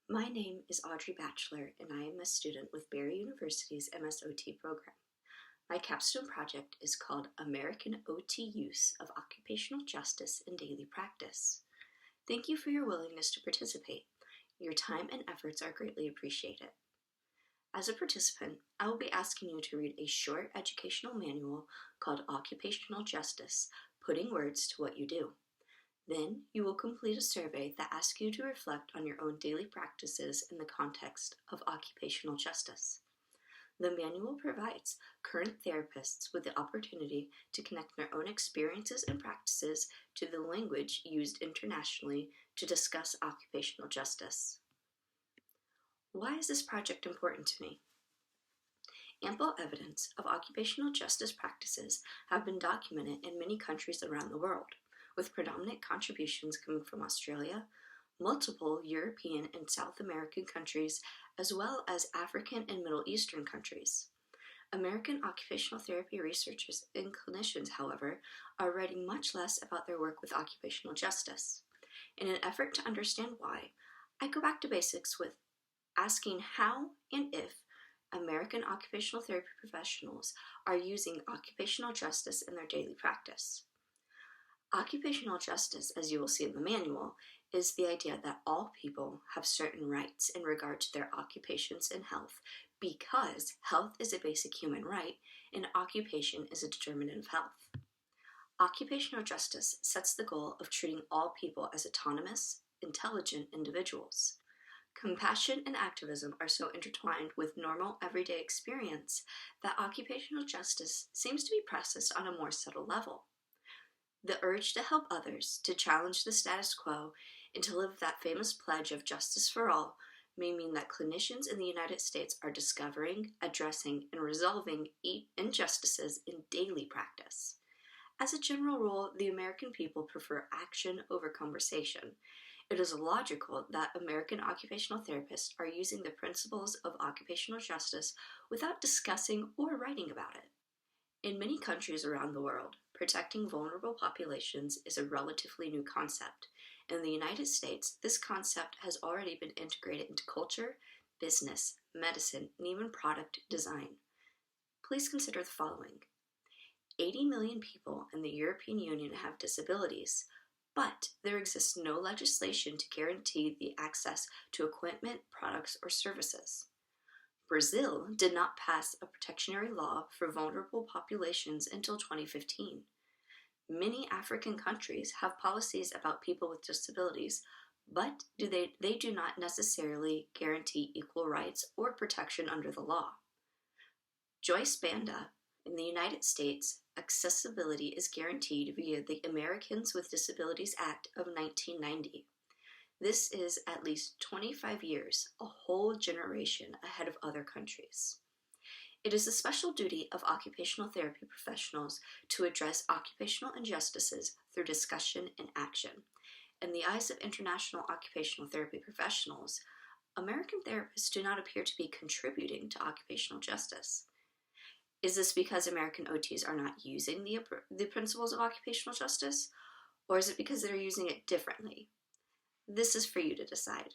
My name is Audrey Batchelor, and I am a student with Barry University's MSOT program. My capstone project is called American OT Use of Occupational Justice in Daily Practice. Thank you for your willingness to participate. Your time and efforts are greatly appreciated. As a participant, I will be asking you to read a short educational manual called Occupational Justice, Putting Words to What You Do. Then, you will complete a survey that asks you to reflect on your own daily practices in the context of occupational justice. The manual provides current therapists with the opportunity to connect their own experiences and practices to the language used internationally to discuss occupational justice. Why is this project important to me? Ample evidence of occupational justice practices have been documented in many countries around the world, with predominant contributions coming from Australia, multiple European and South American countries, as well as African and Middle Eastern countries. American occupational therapy researchers and clinicians, however, are writing much less about their work with occupational justice. In an effort to understand why, I go back to basics with asking how and if American occupational therapy professionals are using occupational justice in their daily practice. Occupational justice, as you will see in the manual, is the idea that all people have certain rights in regard to their occupations and health because health is a basic human right and occupation is a determinant of health. Occupational justice sets the goal of treating all people as autonomous, intelligent individuals. Compassion and activism are so intertwined with normal everyday experience that occupational justice seems to be practiced on a more subtle level. The urge to help others, to challenge the status quo, and to live that famous pledge of justice for all may mean that clinicians in the United States are discovering, addressing, and resolving injustices in daily practice. As a general rule, the American people prefer action over conversation. It is logical that American occupational therapists are using the principles of occupational justice without discussing or writing about it. In many countries around the world, protecting vulnerable populations is a relatively new concept. In the United States, this concept has already been integrated into culture, business, medicine, and even product design. Please consider the following. 80 million people in the European Union have disabilities, but there exists no legislation to guarantee the access to equipment, products, or services. Brazil did not pass a protectionary law for vulnerable populations until 2015. Many African countries have policies about people with disabilities, but they do not necessarily guarantee equal rights or protection under the law. Joyce Banda, in the United States, accessibility is guaranteed via the Americans with Disabilities Act of 1990. This is at least 25 years, a whole generation ahead of other countries. It is the special duty of occupational therapy professionals to address occupational injustices through discussion and action. In the eyes of international occupational therapy professionals, American therapists do not appear to be contributing to occupational justice. Is this because American OTs are not using the principles of occupational justice, or is it because they're using it differently? This is for you to decide.